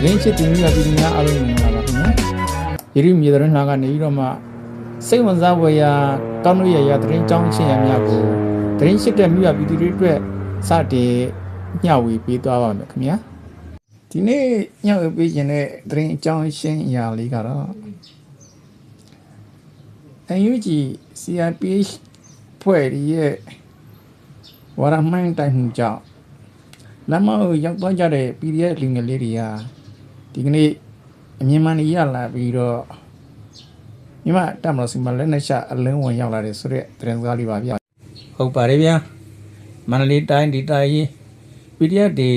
သတင်းချစ်သူများပြည်သူများအားလုံးမင်္ဂလာပါခင်ဗျာယနေ့မြေသတင်းလှာကနေပြီးတော့မှစိတ်ဝင်စားဖွယ်ရာကောင်းလို့ရသတင်းကြောင်းချင်းရများကိုသတင်းချစ်တဲ့မြို့ပြည်သူတွေအတွက်စတင်ညှဝေပေးသွားပါမယ်ခင်ဗျာဒီနေ့ညှဝေပေးခြင်းတဲ့သတင်းကြောင်းရှင်းအရာလေးကတော့UNG CRPH ဖွဲ့ရဲ့ဝရမိုင်းတိုင်းမှုကြောင့်လမ်းမရောက်သွားကြတဲ့ PDF လူငယ်လေးတွေဟာဒီကနေ့အမြင်မှန်ရလာပြီးတော့မြမတက်မလို့စီမလက်နဲ့ရှာအလင်းဝင်ရောက်လာတယ်ဆိုတဲ့သတင်းစကားလေးပါဗျာဟုတ်ပါတယ်ဗျာမန္တလေးတိုင်းဒီတိုင်း PDF တွေ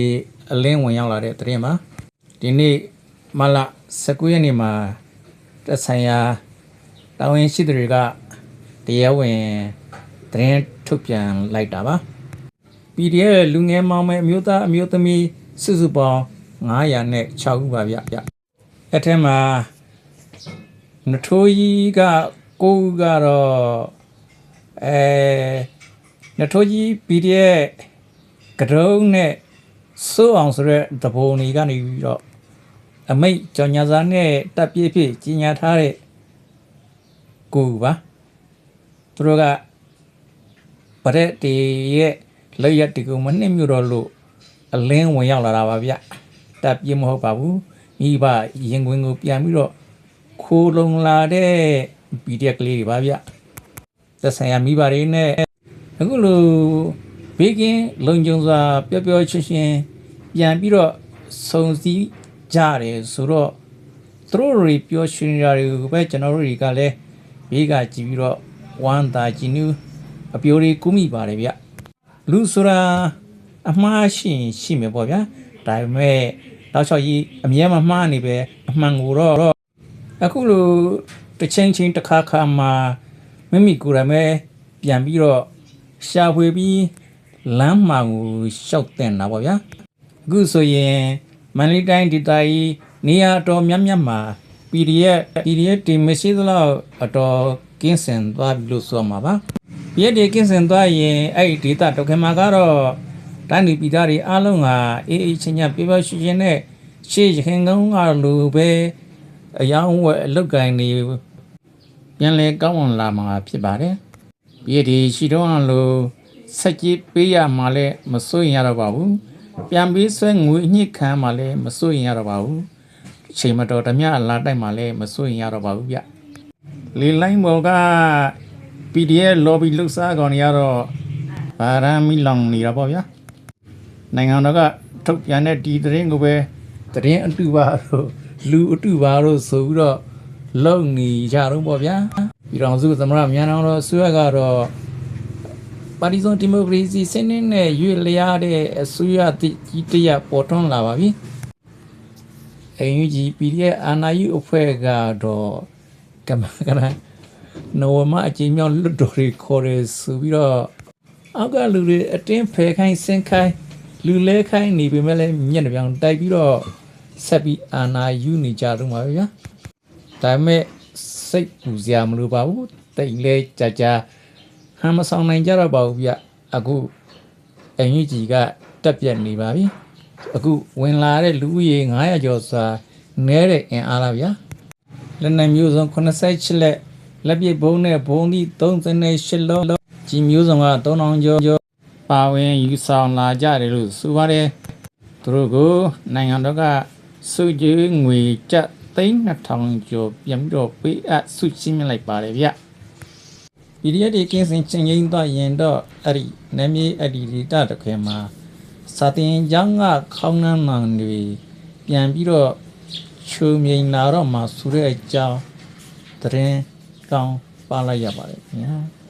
အလင်းဝင်ရောက်လာတဲ့သတင်းပါဒီနေ့မလ19ရက်နေ့မှာတက်ဆိုင်ရာတာဝန်ရှိသူတွေကတရားဝင်သတင်းထုတ်ပြန်လိုက်တာပါ PDF လူငယ်မောင်မယ်အမျိုးသားအမျိုးသမီးစုစုပေါင်း906ဦးပါဗျအထက်မှာနထိုးကြီးက9ဦးကတော့နထိုးကြီး PDF ကတုံးနဲ့စိုးအောင်ဆိုတဲ့တပုံတွေကနေပြီးတော့အမိတ်ကြော်ညာစာနဲ့တပ်ပြည့်ဖြစ်ကြီးညာထားတဲ့ကိုပါသူတို့ကဗရက်တီရဲ့လက်ရက်တီကိုမနှိမ့်မြို့တော့လို့အလင်းဝင်ရောက်လာတာပါဗျတပ်ပြည့်မဟုတ်ပါဘူးမိဘရင်ခွင်ကိုပြန်ပြီးတော့ခိုးလုံလာတဲ့ PDF ကလေးတွေပါဗျသက်ဆိုင်ရာမိဘတွေနဲ့အခုလိုဘေးကင်းလုံခြုံစွာပျော်ပျော်ရွှင်ရွှင်ပြန်ပြီးတော့စုံစည်းကြတယ်ဆိုတော့သူတို့တွေပျော်ရွှင်ကြတွေကိုပဲကျွန်တော်တို့တွေကလည်းဘေးကကြည့်ပြီးတော့ဝမ်းသာကြည်နူးအပြိုတွေကူးမိပါတယ်ဗျလူဆိုတာအမှားရှိမယ်ပေါ့ဗျာဒါပေမဲ့တောက်လျှောက်ကြီးအမြဲမမှားနေပဲအမှန်ကိုတော့အခုလိုတစ်ချိန်တစ်ခါမှာမိမိကိုယ်တိုင်ပဲပြန်ပြီးတော့ရှာဖွေပြီးလမ်းမှန်ကိုရှောက်တင်တာပေါ့ဗျာအခုဆိုရင်မန္တလေးတိုင်းဒေသကြီးနေရာတော်များမှာ PDF တင်မရှိသလောက်အတော်ကင်းစင်သွားပြီလို့ဆိုမှာပါပြည်တည်ကင်းစင်သွားရင်အဲ့ဒီဒေသတော်ခင်မှာကတော့တိုင်းပြည်သားတွေအားလုံးကအေးအေးချမ်းချမ်းပြပြရွှင်ရွှင်နဲ့ရှေ့ခင်ကောင်းကလိုပဲအယောင်းဝက်အလုတ်ကိုင်းနေပြန်လဲကောင်းအောင်လာမှာဖြစ်ပါတယ်ပြည်တည်ရှိတော့လို့စက်ကြီးပေးရမှလည်းမစိုးရင်ရတော့ပါဘူးပြန်ပြီးဆွဲငွေညှစ်ခံမှလည်းမစိုးရင်ရတော့ပါဘူးချိန်မတော်တမျှလာတိုက်မှလည်းမစိုးရင်ရတော့ပါဘူးဗျလေလိုင်းဘော်က PDF lobby လှုပ်ရှားကောင်တွေကတော့ဗာရမီလောင်နေတာပေါ့ဗျာနိုင်ငံတော်ကထုတ်ပြန်တဲ့ဒီသတင်းကိုပဲသတင်းအတူပါတော့လူအတူပါတော့ဆိုပြီးတော့လုံနေကြတော့ပေါ့ဗျာပြည်တော်စုသမရမြန်တော်တော့ဆွဲကတော့ပါတီစုံဒီမိုကရေစီစနစ်နဲ့ရွေ့လျားတဲ့အစိုးရကြီးတရပေါ်ထွန်းလာပါပြီUNG PDF အာဏာယူအဖွဲ့ကတော့ကမကရနိုဝမအချင်းမြောက်လွတ်တော်တွေခေါ်ရဲဆိုပြီးတော့အောက်ကလူတွေအတင်းဖယ်ခိုင်းဆင်းခိုင်းလူလဲခိုင်းနေပေမဲ့လည်းမျက်နှာပြောင်တိုက်ပြီးတော့ဆက်ပြီးအာဏာယူနေကြတော့မှာဗျာဒါပေမဲ့စိတ်ပူစရာမလိုပါဘူးတိတ်လဲကြာဟမ်းမဆောင်နိုင်ကြတော့ပါဘူးဗျအခု UNG ကတက်ပြက်နေပါပြီအခုဝင်လာတဲ့လူဦးရေ900ကျော်စွာနဲတဲ့အင်အားလားဗျာလက်နက်မျိုးစုံ88လက်လက်ပစ်ဘုံနဲ့ဘုံသီး38လုံးကြီးမျိုးစုံက3000ကျော်ပါဝင်ယူဆောင်လာကြတယ်လို့ဆိုပါတယ်သူတို့ကိုနိုင်ငံတော်ကစုကြည်ငွေကျပ်3,200ကျော်ပြန်ပြီးတော့ပေးအပ်စုချင်းမြလိုက်ပါတယ်ဗျ PDF တွေကင်းစင်ချင်းရင်တော့ရင်တော့အဲ့ဒီနာမည်အဲ့ဒီဒေတာတစ်ခွဲမှာစာတင်ကျောင်းကခေါင်းနှမ်းမှန်တွေပြန်ပြီးတော့ချိုးမြိန်လာတော့မှဆိုတဲ့အကြောင်းသတင်းကောင်းပါလိုက်ရပါတယ်ခင်ဗျာ